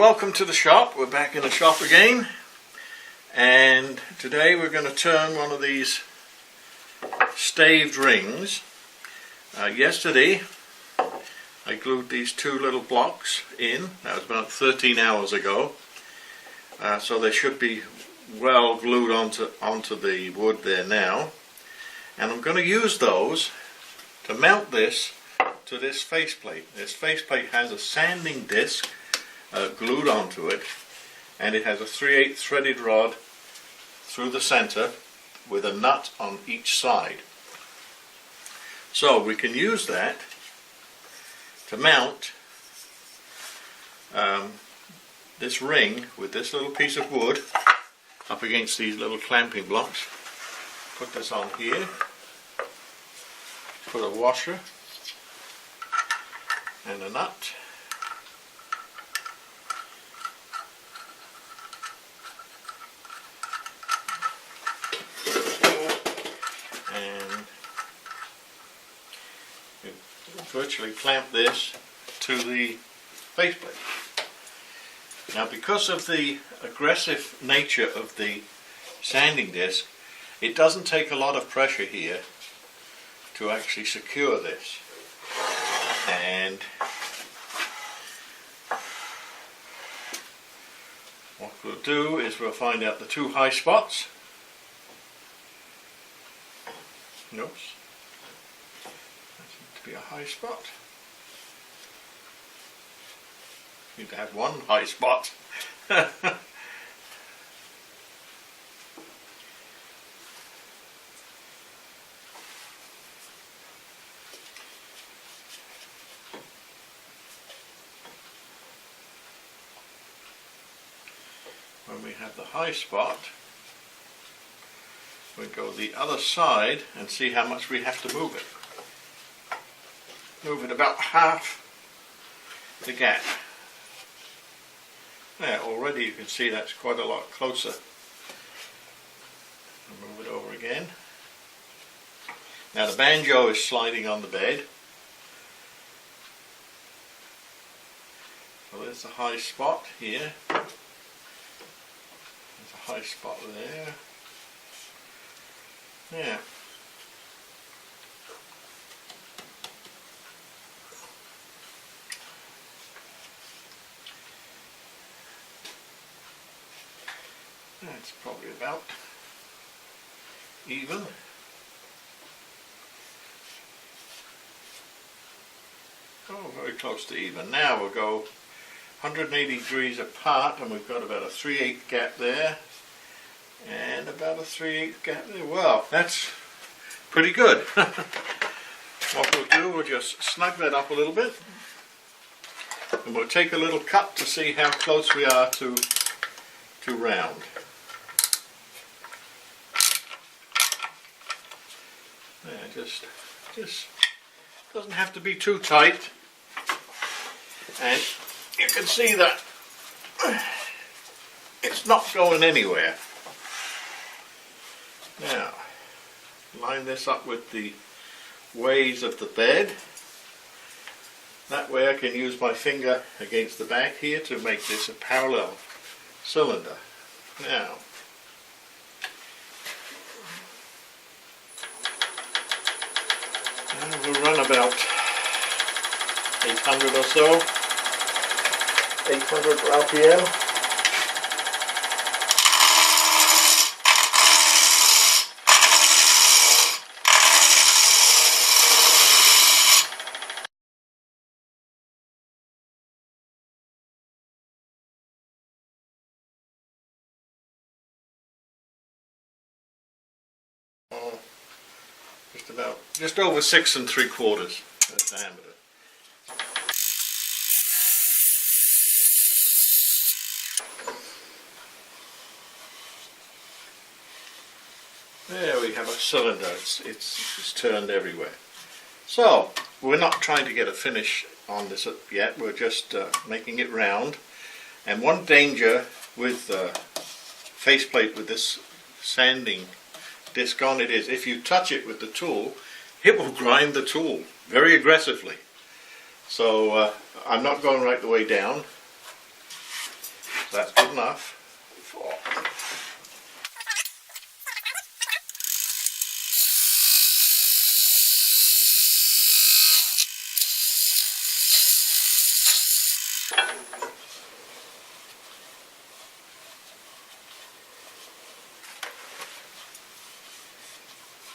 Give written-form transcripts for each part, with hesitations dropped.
Welcome to the shop. We're back in the shop again, and today we're going to turn one of these staved rings. Yesterday I glued these two little blocks in. That was about 13 hours ago, so they should be well glued onto the wood there now, and I'm going to use those to mount this to this faceplate. This faceplate has a sanding disc glued onto it, and it has a 3/8 threaded rod through the center with a nut on each side. So we can use that to mount this ring with this little piece of wood up against these little clamping blocks. Put this on here, put a washer and a nut. Virtually clamp this to the faceplate. Now, because of the aggressive nature of the sanding disc, it doesn't take a lot of pressure here to actually secure this. And what we'll do is we'll find out the two high spots. Oops. Be a high spot. Need to have one high spot. When we have the high spot, we go the other side and see how much we have to move it. Move it about half the gap. There, already you can see that's quite a lot closer. I'll move it over again. Now the banjo is sliding on the bed. So there's a high spot here. There's a high spot there. Yeah. That's probably about even. Oh, very close to even. Now we'll go 180 degrees apart, and we've got about a 3/8 gap there and about a 3/8 gap there. Well, that's pretty good. What we'll do, we'll just snug that up a little bit, and we'll take a little cut to see how close we are to round. Yeah, just doesn't have to be too tight, and you can see that it's not going anywhere. Now, line this up with the ways of the bed. That way I can use my finger against the back here to make this a parallel cylinder. Now, we'll run about 800 or so, 800 RPM. Just over 6 3/4 diameter. There we have a cylinder. It's turned everywhere. So we're not trying to get a finish on this yet. We're just making it round. And one danger with faceplate with this sanding disc on it is if you touch it with the tool, it will grind the tool very aggressively. So I'm not going right the way down. That's good enough.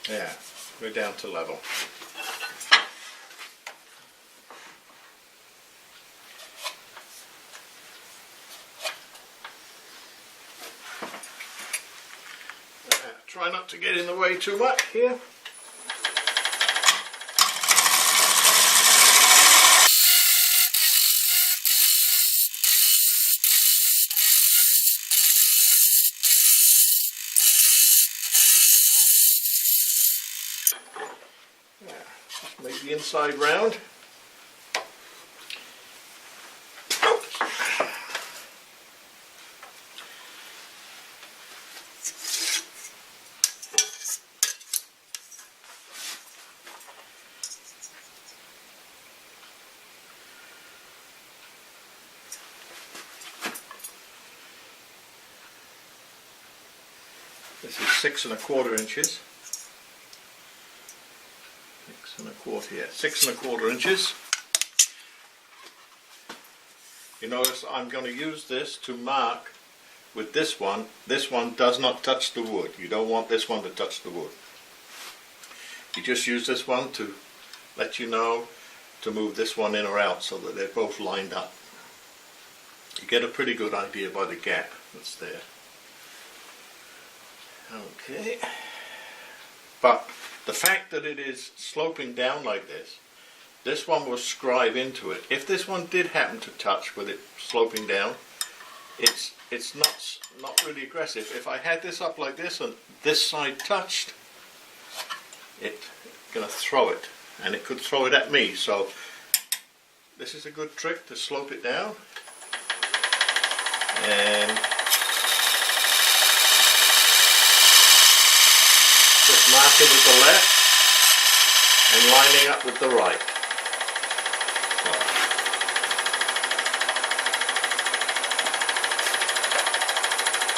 Yeah, we're down to level. Try not to get in the way too much here. Yeah, just make the inside round. This is 6 1/4 inches. 6 1/4, yeah, 6 1/4 inches. You notice I'm going to use this to mark with this one. This one does not touch the wood. You don't want this one to touch the wood. You just use this one to let you know to move this one in or out so that they're both lined up. You get a pretty good idea by the gap that's there. Okay, but the fact that it is sloping down like this one will scribe into it. If this one did happen to touch with it sloping down, it's not really aggressive. If I had this up like this and this side touched, it's gonna throw it, and it could throw it at me. So this is a good trick to slope it down, and just marking with the left and lining up with the right.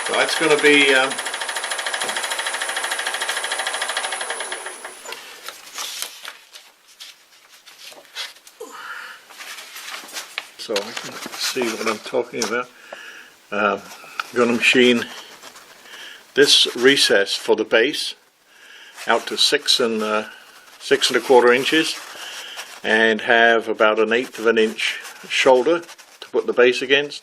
So that's going to be so I can see what I'm talking about. I'm going to machine this recess for the base out to 6 1/4 inches, and have about 1/8 of an inch shoulder to put the base against,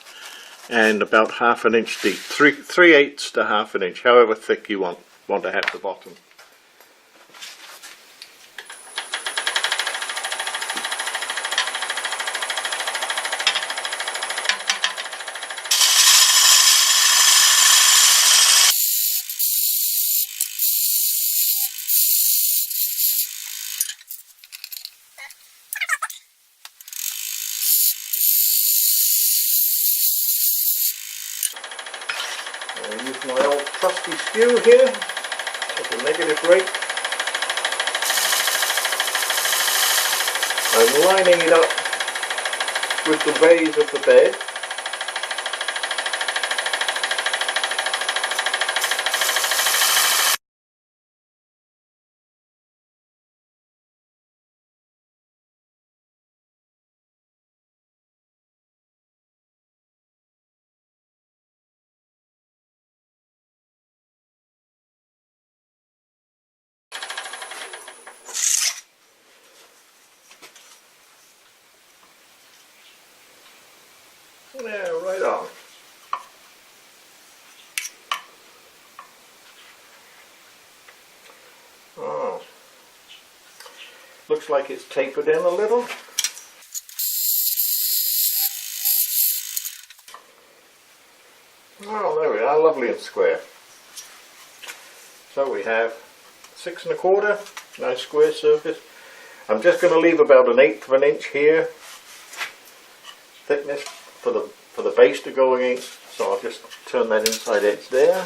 and about 1/2 inch deep, 3/8 to 1/2 inch, however thick you want to have the bottom. I'll use my old trusty skew here at the negative rate. I'm lining it up with the base of the bed. Yeah, right on. Oh, looks like it's tapered in a little. Oh, there we are, lovely and square. So we have 6 1/4, nice square surface. I'm just going to leave about 1/8 of an inch here thickness for the base to go against, so I'll just turn that inside edge there.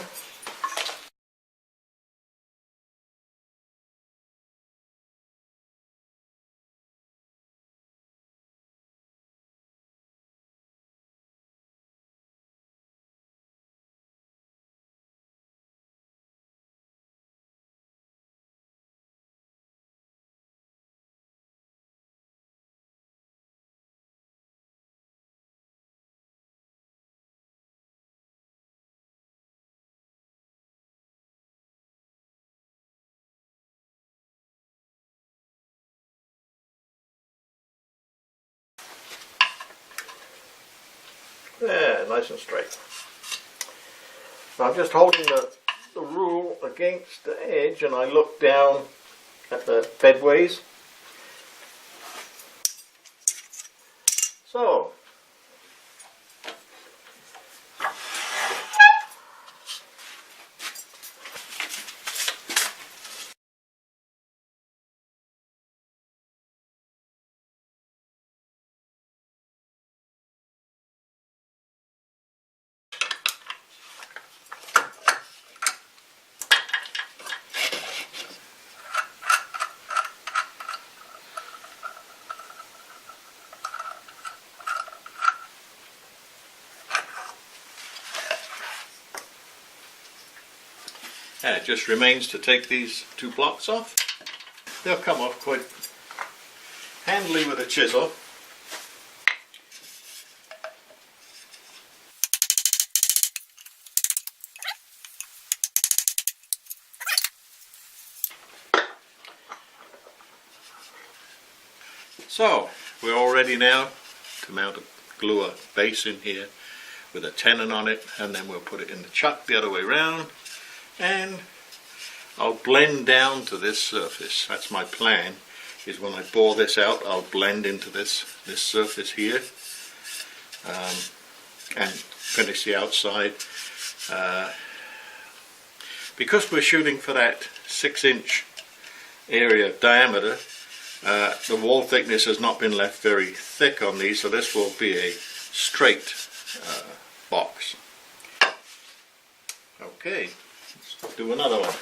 Yeah, nice and straight. Now I'm just holding the rule against the edge and I look down at the bedways. So, and it just remains to take these two blocks off. They'll come off quite handily with a chisel. So we're all ready now to glue a base in here with a tenon on it, and then we'll put it in the chuck the other way round, and I'll blend down to this surface. That's my plan, is when I bore this out I'll blend into this surface here and finish the outside. Because we're shooting for that 6-inch area of diameter, the wall thickness has not been left very thick on these, so this will be a straight box. Okay, let's do another one.